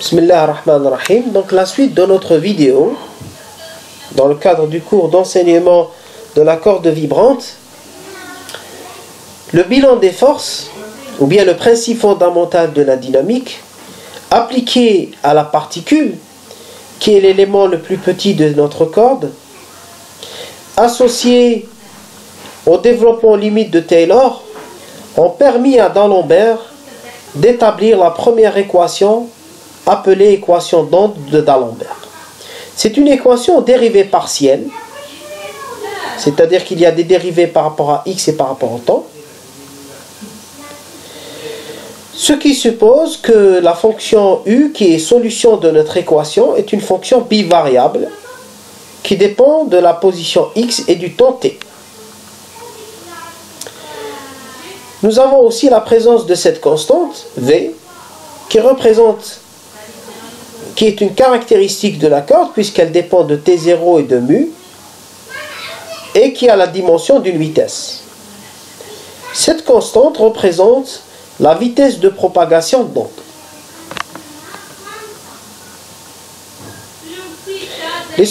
Bismillah ar-Rahman ar-Rahim. Donc la suite de notre vidéo, dans le cadre du cours d'enseignement de la corde vibrante, le bilan des forces, ou bien le principe fondamental de la dynamique, appliqué à la particule, qui est l'élément le plus petit de notre corde, associé au développement limite de Taylor, ont permis à D'Alembert d'établir la première équation appelée équation d'onde de D'Alembert. C'est une équation dérivée partielle, c'est-à-dire qu'il y a des dérivées par rapport à x et par rapport au temps, ce qui suppose que la fonction u, qui est solution de notre équation, est une fonction bivariable qui dépend de la position x et du temps t. Nous avons aussi la présence de cette constante v qui est une caractéristique de la corde puisqu'elle dépend de t0 et de mu et qui a la dimension d'une vitesse. Cette constante représente la vitesse de propagation d'onde. La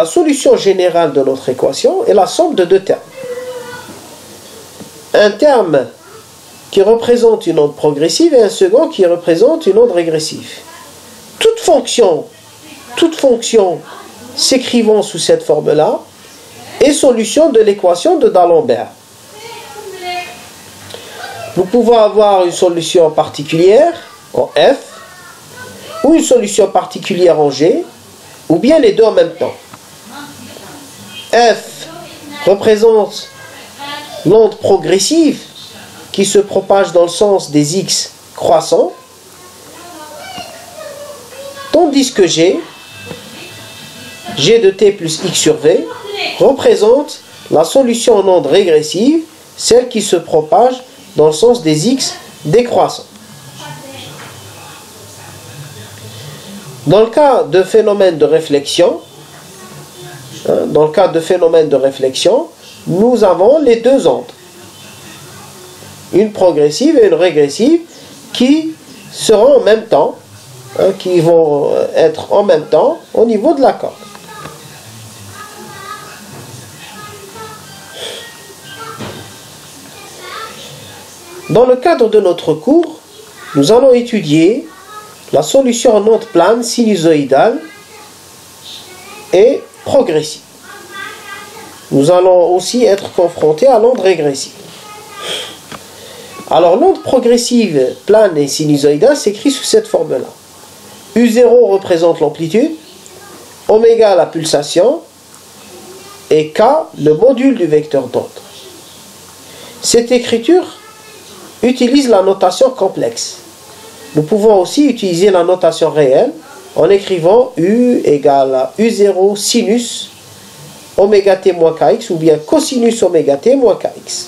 solution générale de notre équation est la somme de deux termes. Un terme qui représente une onde progressive et un second qui représente une onde régressive. Toute fonction s'écrivant sous cette forme-là est solution de l'équation de D'Alembert. Nous pouvons avoir une solution particulière en f, ou une solution particulière en g, ou bien les deux en même temps. F représente l'onde progressive qui se propage dans le sens des x croissants, tandis que g de t plus x sur v, représente la solution en onde régressive, celle qui se propage dans le sens des x décroissants. Dans le cas de phénomène de réflexion, nous avons les deux ondes, une progressive et une régressive, qui seront en même temps, qui vont être en même temps au niveau de la corde. Dans le cadre de notre cours, nous allons étudier la solution en onde plane sinusoïdale et progressive. Nous allons aussi être confrontés à l'onde régressive. Alors l'onde progressive, plane et sinusoïdale s'écrit sous cette forme-là. U0 représente l'amplitude, oméga la pulsation et K le module du vecteur d'onde. Cette écriture utilise la notation complexe. Nous pouvons aussi utiliser la notation réelle en écrivant U égale à U0 sinus oméga t moins kx ou bien cosinus oméga t moins kx.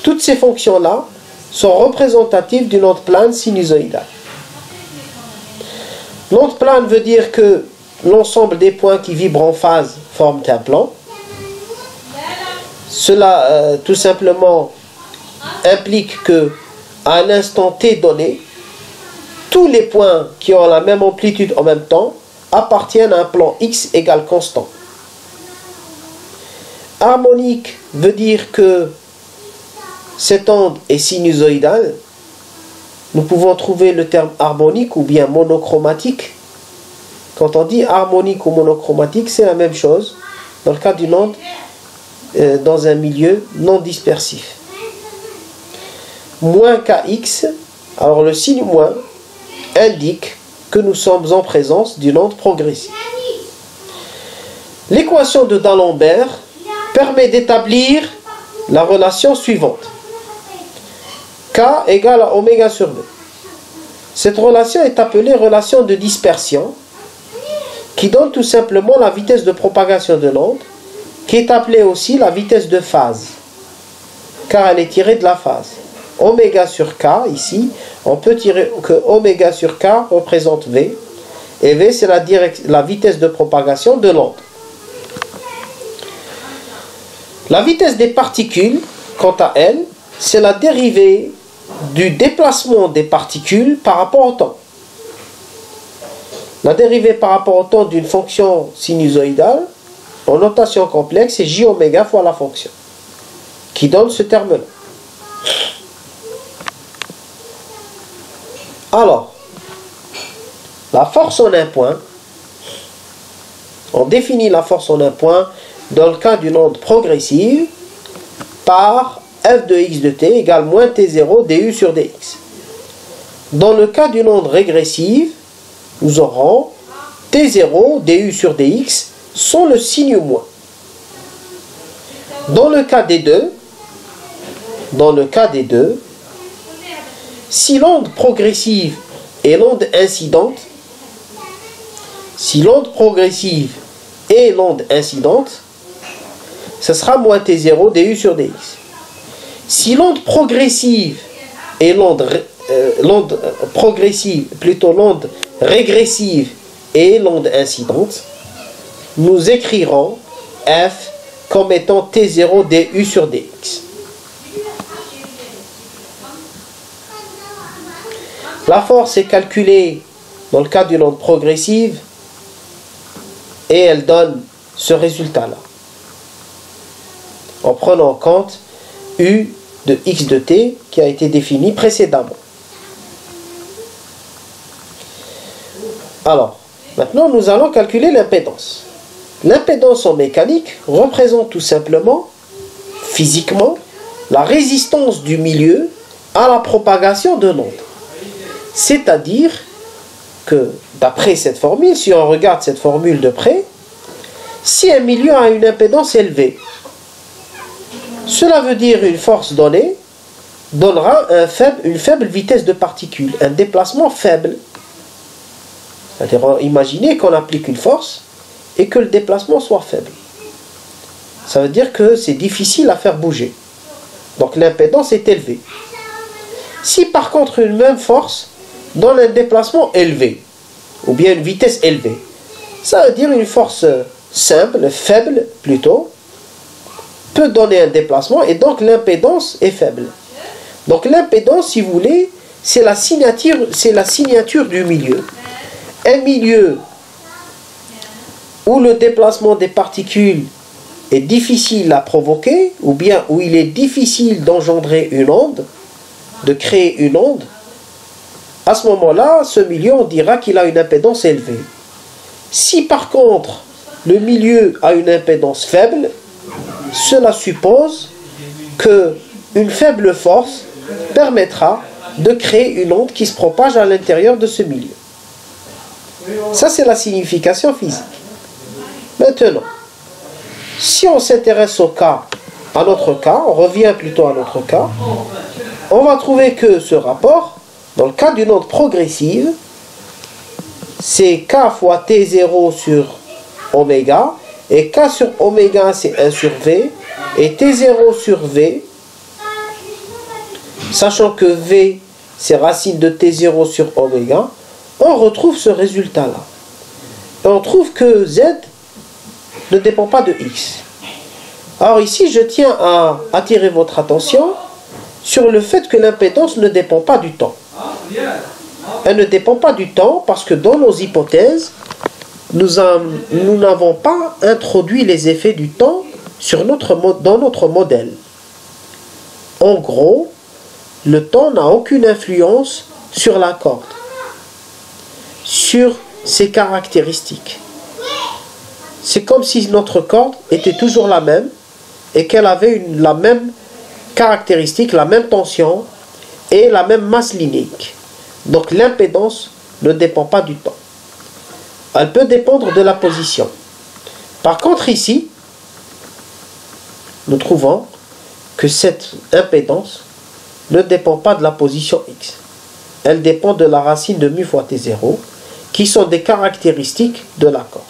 Toutes ces fonctions-là sont représentatives d'une onde plane sinusoïdale. L'onde plane veut dire que l'ensemble des points qui vibrent en phase forment un plan. Cela tout simplement implique que à un instant t donné, tous les points qui ont la même amplitude en même temps appartiennent à un plan x égale constant. Harmonique veut dire que cette onde est sinusoïdale. Nous pouvons trouver le terme harmonique ou bien monochromatique. Quand on dit harmonique ou monochromatique, c'est la même chose dans le cas d'une onde dans un milieu non dispersif. Moins kx, alors le signe moins indique que nous sommes en présence d'une onde progressive. L'équation de D'Alembert permet d'établir la relation suivante. K égale à oméga sur v. Cette relation est appelée relation de dispersion, qui donne tout simplement la vitesse de propagation de l'onde, qui est appelée aussi la vitesse de phase, car elle est tirée de la phase. Oméga sur K, ici, on peut tirer que oméga sur K représente V, et V c'est la vitesse de propagation de l'onde. La vitesse des particules, quant à elle, c'est la dérivée du déplacement des particules par rapport au temps. La dérivée par rapport au temps d'une fonction sinusoïdale, en notation complexe, c'est j oméga fois la fonction, qui donne ce terme-là. Alors, la force en un point, on définit la force en un point dans le cas d'une onde progressive par f de x de t égale moins t0 du sur dx. Dans le cas d'une onde régressive, nous aurons t0 du sur dx sont le signe moins. Dans le cas des deux, si l'onde progressive et l'onde incidente, ce sera moins t0 du sur dx. Si l'onde progressive et l'onde régressive et l'onde incidente, nous écrirons f comme étant t0 du sur dx. La force est calculée dans le cas d'une onde progressive et elle donne ce résultat-là, en prenant en compte U de x de t qui a été défini précédemment. Alors, maintenant nous allons calculer l'impédance. L'impédance en mécanique représente tout simplement, physiquement, la résistance du milieu à la propagation de l'onde. C'est-à-dire que, d'après cette formule, si on regarde cette formule de près, si un milieu a une impédance élevée, cela veut dire une force donnée donnera une faible vitesse de particules, un déplacement faible. C'est-à-dire, imaginez qu'on applique une force et que le déplacement soit faible. Ça veut dire que c'est difficile à faire bouger. Donc l'impédance est élevée. Si par contre une même force donne un déplacement élevé, ou bien une vitesse élevée, ça veut dire une force simple, faible plutôt, peut donner un déplacement et donc l'impédance est faible. Donc l'impédance, si vous voulez, c'est la signature du milieu. Un milieu où le déplacement des particules est difficile à provoquer, ou bien où il est difficile d'engendrer une onde, de créer une onde, à ce moment-là, ce milieu, on dira qu'il a une impédance élevée. Si par contre, le milieu a une impédance faible, cela suppose qu'une faible force permettra de créer une onde qui se propage à l'intérieur de ce milieu. Ça, c'est la signification physique. Maintenant, si on s'intéresse à notre cas, on revient plutôt à notre cas, on va trouver que ce rapport, dans le cas d'une onde progressive, c'est K fois T0 sur oméga, et K sur oméga c'est 1 sur V, et T0 sur V, sachant que V c'est racine de T0 sur oméga, on retrouve ce résultat-là. Et on trouve que Z ne dépend pas de X. Alors ici, je tiens à attirer votre attention sur le fait que l'impédance ne dépend pas du temps. Elle ne dépend pas du temps parce que dans nos hypothèses, nous n'avons pas introduit les effets du temps dans notre modèle. En gros, le temps n'a aucune influence sur la corde, sur ses caractéristiques. C'est comme si notre corde était toujours la même et qu'elle avait la même caractéristique, la même tension et la même masse linéique. Donc l'impédance ne dépend pas du temps. Elle peut dépendre de la position. Par contre ici, nous trouvons que cette impédance ne dépend pas de la position x. Elle dépend de la racine de mu fois t0, qui sont des caractéristiques de la corde.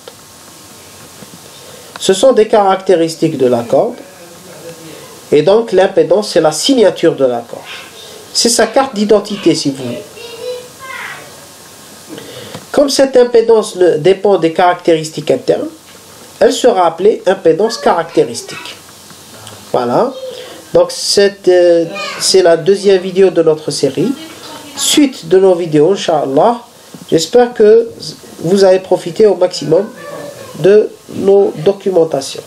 Ce sont des caractéristiques de la corde, et donc l'impédance c'est la signature de la corde. C'est sa carte d'identité si vous voulez. Comme cette impédance dépend des caractéristiques internes, elle sera appelée impédance caractéristique. Voilà. Donc c'est la deuxième vidéo de notre série. Suite de nos vidéos, Inch'Allah. J'espère que vous avez profité au maximum de nos documentations.